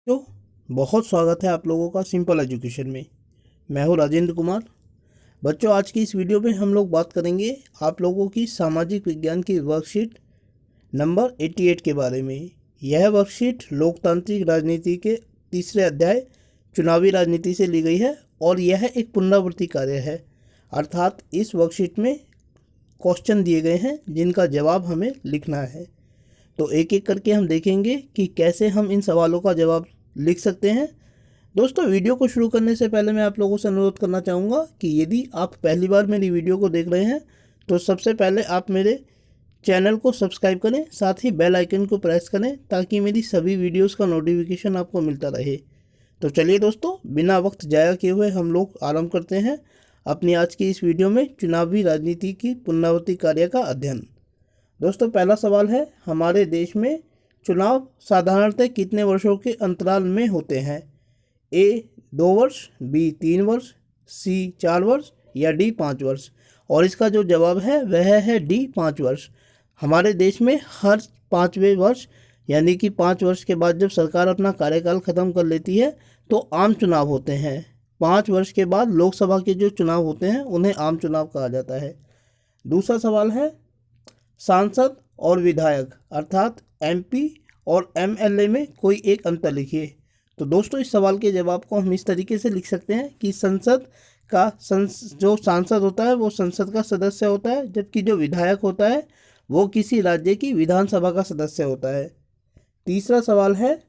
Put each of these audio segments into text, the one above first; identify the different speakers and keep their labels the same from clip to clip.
Speaker 1: तो बहुत स्वागत है आप लोगों का सिंपल एजुकेशन में। मैं हूँ राजेंद्र कुमार। बच्चों, आज की इस वीडियो में हम लोग बात करेंगे आप लोगों की सामाजिक विज्ञान की वर्कशीट नंबर 88 के बारे में। यह वर्कशीट लोकतांत्रिक राजनीति के तीसरे अध्याय चुनावी राजनीति से ली गई है और यह एक पुनरावृत्ति कार्य है, अर्थात इस वर्कशीट में क्वेश्चन दिए गए हैं जिनका जवाब हमें लिखना है। तो एक एक करके हम देखेंगे कि कैसे हम इन सवालों का जवाब लिख सकते हैं। दोस्तों, वीडियो को शुरू करने से पहले मैं आप लोगों से अनुरोध करना चाहूँगा कि यदि आप पहली बार मेरी वीडियो को देख रहे हैं तो सबसे पहले आप मेरे चैनल को सब्सक्राइब करें, साथ ही बेल आइकन को प्रेस करें ताकि मेरी सभी वीडियोस का नोटिफिकेशन आपको मिलता रहे। तो चलिए दोस्तों, बिना वक्त ज़ाया किए हुए हम लोग आरंभ करते हैं अपनी आज की इस वीडियो में चुनावी राजनीति की पुनरावृत्ति कार्य का अध्ययन। दोस्तों, पहला सवाल है, हमारे देश में चुनाव साधारणतः कितने वर्षों के अंतराल में होते हैं? ए 2 वर्ष, बी 3 वर्ष, सी 4 वर्ष या डी 5 वर्ष। और इसका जो जवाब है वह है डी 5 वर्ष। हमारे देश में हर 5वें वर्ष यानी कि 5 वर्ष के बाद जब सरकार अपना कार्यकाल ख़त्म कर लेती है तो आम चुनाव होते हैं। 5 वर्ष के बाद लोकसभा के जो चुनाव होते हैं उन्हें आम चुनाव कहा जाता है। दूसरा सवाल है, सांसद और विधायक अर्थात एमपी और एमएलए में कोई एक अंतर लिखिए। तो दोस्तों, इस सवाल के जवाब को हम इस तरीके से लिख सकते हैं कि जो सांसद होता है वो संसद का सदस्य होता है, जबकि जो विधायक होता है वो किसी राज्य की विधानसभा का सदस्य होता है। तीसरा सवाल है,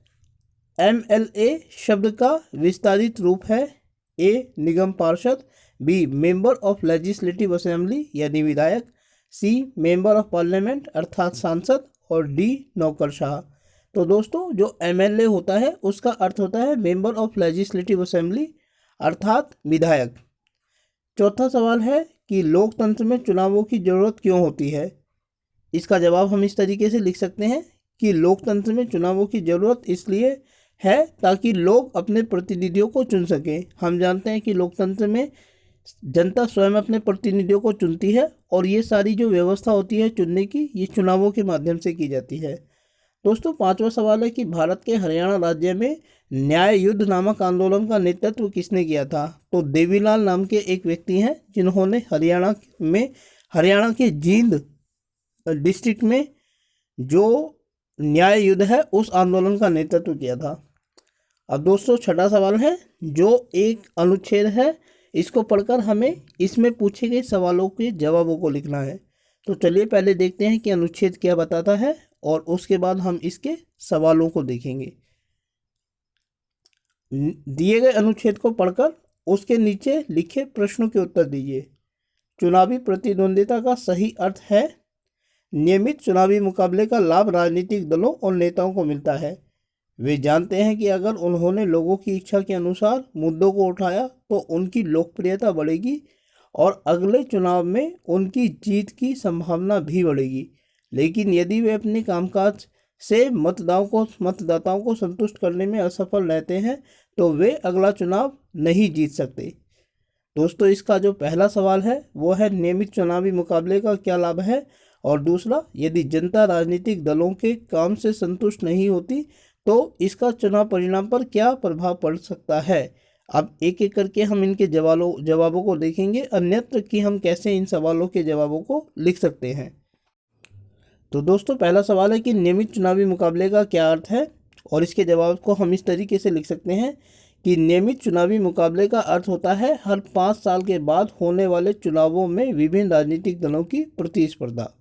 Speaker 1: एमएलए शब्द का विस्तारित रूप है? ए निगम पार्षद, B member of legislative assembly यानी विधायक, सी मेंबर ऑफ पार्लियामेंट अर्थात सांसद और डी नौकरशाह। तो दोस्तों, जो एमएलए होता है उसका अर्थ होता है मेंबर ऑफ लेजिस्लेटिव असेंबली अर्थात विधायक। चौथा सवाल है कि लोकतंत्र में चुनावों की ज़रूरत क्यों होती है? इसका जवाब हम इस तरीके से लिख सकते हैं कि लोकतंत्र में चुनावों की ज़रूरत इसलिए है ताकि लोग अपने प्रतिनिधियों को चुन सकें। हम जानते हैं कि लोकतंत्र में जनता स्वयं अपने प्रतिनिधियों को चुनती है और ये सारी जो व्यवस्था होती है चुनने की, ये चुनावों के माध्यम से की जाती है। दोस्तों, पांचवा सवाल है कि भारत के हरियाणा राज्य में न्याय युद्ध नामक आंदोलन का नेतृत्व किसने किया था? तो देवीलाल नाम के एक व्यक्ति हैं जिन्होंने हरियाणा के जींद डिस्ट्रिक्ट में जो न्याय युद्ध है उस आंदोलन का नेतृत्व किया था। अब दोस्तों, छठा सवाल है जो एक अनुच्छेद है, इसको पढ़कर हमें इसमें पूछे गए सवालों के जवाबों को लिखना है। तो चलिए पहले देखते हैं कि अनुच्छेद क्या बताता है और उसके बाद हम इसके सवालों को देखेंगे। दिए गए अनुच्छेद को पढ़कर उसके नीचे लिखे प्रश्नों के उत्तर दीजिए। चुनावी प्रतिद्वंदिता का सही अर्थ है? नियमित चुनावी मुकाबले का लाभ राजनीतिक दलों और नेताओं को मिलता है। वे जानते हैं कि अगर उन्होंने लोगों की इच्छा के अनुसार मुद्दों को उठाया तो उनकी लोकप्रियता बढ़ेगी और अगले चुनाव में उनकी जीत की संभावना भी बढ़ेगी। लेकिन यदि वे अपने कामकाज से मतदाताओं को संतुष्ट करने में असफल रहते हैं तो वे अगला चुनाव नहीं जीत सकते। दोस्तों, इसका जो पहला सवाल है वो है नियमित चुनावी मुकाबले का क्या लाभ है, और दूसरा, यदि जनता राजनीतिक दलों के काम से संतुष्ट नहीं होती तो इसका चुनाव परिणाम पर क्या प्रभाव पड़ सकता है। अब एक एक करके हम इनके जवाबों को देखेंगे, अन्यत्र कि हम कैसे इन सवालों के जवाबों को लिख सकते हैं। तो दोस्तों, पहला सवाल है कि नियमित चुनावी मुकाबले का क्या अर्थ है, और इसके जवाब को हम इस तरीके से लिख सकते हैं कि नियमित चुनावी मुकाबले का अर्थ होता है हर 5 साल के बाद होने वाले चुनावों में विभिन्न राजनीतिक दलों की प्रतिस्पर्धा।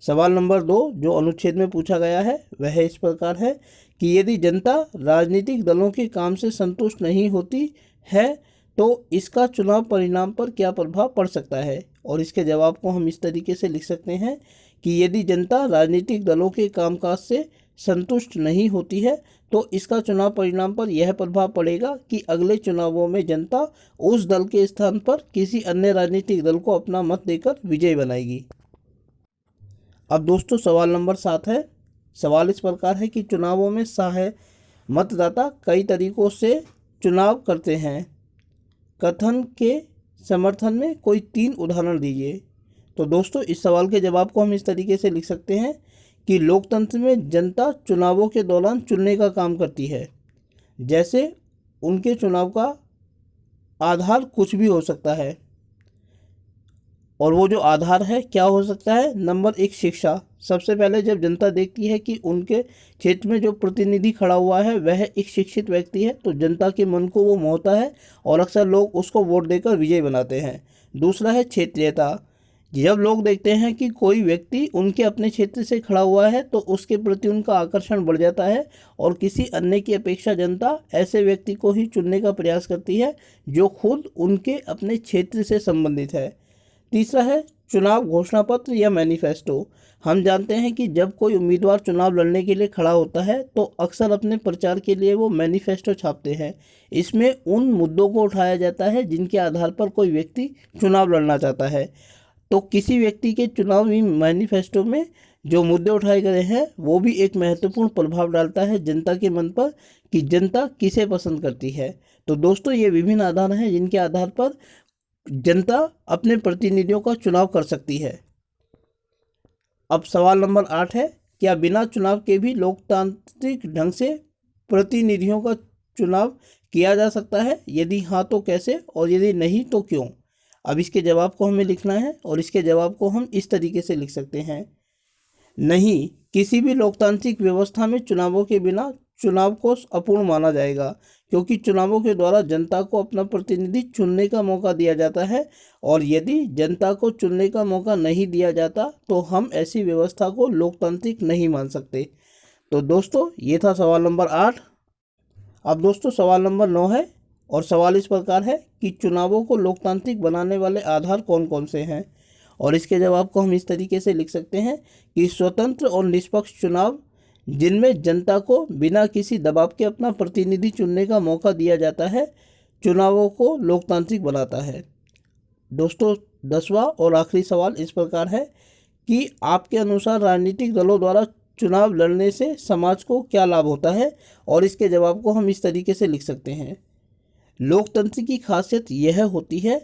Speaker 1: सवाल नंबर 2 जो अनुच्छेद में पूछा गया है वह इस प्रकार है कि यदि जनता राजनीतिक दलों के काम से संतुष्ट नहीं होती है तो इसका चुनाव परिणाम पर क्या प्रभाव पड़ सकता है। और इसके जवाब को हम इस तरीके से लिख सकते हैं कि यदि जनता राजनीतिक दलों के कामकाज से संतुष्ट नहीं होती है तो इसका चुनाव परिणाम पर यह प्रभाव पड़ेगा कि अगले चुनावों में जनता उस दल के स्थान पर किसी अन्य राजनीतिक दल को अपना मत देकर विजयी बनाएगी। अब दोस्तों, सवाल नंबर 7 है। सवाल इस प्रकार है कि चुनावों में मतदाता कई तरीकों से चुनाव करते हैं। कथन के समर्थन में कोई 3 उदाहरण दीजिए। तो दोस्तों, इस सवाल के जवाब को हम इस तरीके से लिख सकते हैं कि लोकतंत्र में जनता चुनावों के दौरान चुनने का काम करती है। जैसे उनके चुनाव का आधार कुछ भी हो सकता है, और वो जो आधार है क्या हो सकता है? नंबर 1, शिक्षा। सबसे पहले जब जनता देखती है कि उनके क्षेत्र में जो प्रतिनिधि खड़ा हुआ है वह एक शिक्षित व्यक्ति है, तो जनता के मन को वो मोहता है और अक्सर लोग उसको वोट देकर विजयी बनाते हैं। दूसरा है क्षेत्रीयता। जब लोग देखते हैं कि कोई व्यक्ति उनके अपने क्षेत्र से खड़ा हुआ है तो उसके प्रति उनका आकर्षण बढ़ जाता है और किसी अन्य की अपेक्षा जनता ऐसे व्यक्ति को ही चुनने का प्रयास करती है जो खुद उनके अपने क्षेत्र से संबंधित है। तीसरा है चुनाव घोषणा पत्र या मैनिफेस्टो। हम जानते हैं कि जब कोई उम्मीदवार चुनाव लड़ने के लिए खड़ा होता है तो अक्सर अपने प्रचार के लिए वो मैनिफेस्टो छापते हैं। इसमें उन मुद्दों को उठाया जाता है जिनके आधार पर कोई व्यक्ति चुनाव लड़ना चाहता है। तो किसी व्यक्ति के चुनावी मैनिफेस्टो में जो मुद्दे उठाए गए हैं वो भी एक महत्वपूर्ण प्रभाव डालता है जनता के मन पर कि जनता किसे पसंद करती है। तो दोस्तों, ये विभिन्न आधार हैं जिनके आधार पर जनता अपने प्रतिनिधियों का चुनाव कर सकती है। अब सवाल नंबर 8 है, क्या बिना चुनाव के भी लोकतांत्रिक ढंग से प्रतिनिधियों का चुनाव किया जा सकता है? यदि हाँ तो कैसे, और यदि नहीं तो क्यों? अब इसके जवाब को हमें लिखना है और इसके जवाब को हम इस तरीके से लिख सकते हैं। नहीं, किसी भी लोकतांत्रिक व्यवस्था में चुनावों के बिना चुनाव को अपूर्ण माना जाएगा, क्योंकि चुनावों के द्वारा जनता को अपना प्रतिनिधि चुनने का मौका दिया जाता है, और यदि जनता को चुनने का मौका नहीं दिया जाता तो हम ऐसी व्यवस्था को लोकतांत्रिक नहीं मान सकते। तो दोस्तों, ये था सवाल नंबर 8। अब दोस्तों, सवाल नंबर 9 है और सवाल इस प्रकार है कि चुनावों को लोकतांत्रिक बनाने वाले आधार कौन कौन से हैं? और इसके जवाब को हम इस तरीके से लिख सकते हैं कि स्वतंत्र और निष्पक्ष चुनाव जिनमें जनता को बिना किसी दबाव के अपना प्रतिनिधि चुनने का मौका दिया जाता है, चुनावों को लोकतांत्रिक बनाता है। दोस्तों, 10वां और आखिरी सवाल इस प्रकार है कि आपके अनुसार राजनीतिक दलों द्वारा चुनाव लड़ने से समाज को क्या लाभ होता है? और इसके जवाब को हम इस तरीके से लिख सकते हैं। लोकतंत्र की खासियत यह होती है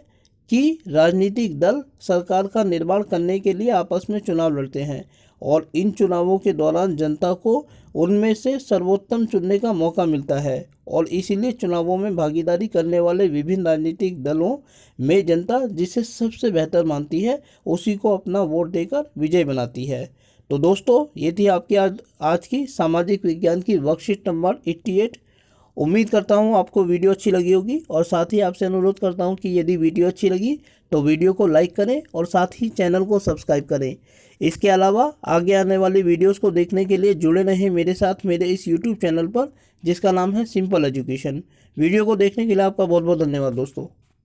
Speaker 1: कि राजनीतिक दल सरकार का निर्माण करने के लिए आपस में चुनाव लड़ते हैं और इन चुनावों के दौरान जनता को उनमें से सर्वोत्तम चुनने का मौका मिलता है, और इसीलिए चुनावों में भागीदारी करने वाले विभिन्न राजनीतिक दलों में जनता जिसे सबसे बेहतर मानती है उसी को अपना वोट देकर विजय बनाती है। तो दोस्तों, ये थी आपकी आज की सामाजिक विज्ञान की वर्कशीट नंबर 88। उम्मीद करता हूँ आपको वीडियो अच्छी लगी होगी, और साथ ही आपसे अनुरोध करता हूँ कि यदि वीडियो अच्छी लगी तो वीडियो को लाइक करें और साथ ही चैनल को सब्सक्राइब करें। इसके अलावा आगे आने वाली वीडियोस को देखने के लिए जुड़े रहें मेरे साथ मेरे इस यूट्यूब चैनल पर, जिसका नाम है सिंपल एजुकेशन। वीडियो को देखने के लिए आपका बहुत बहुत धन्यवाद दोस्तों।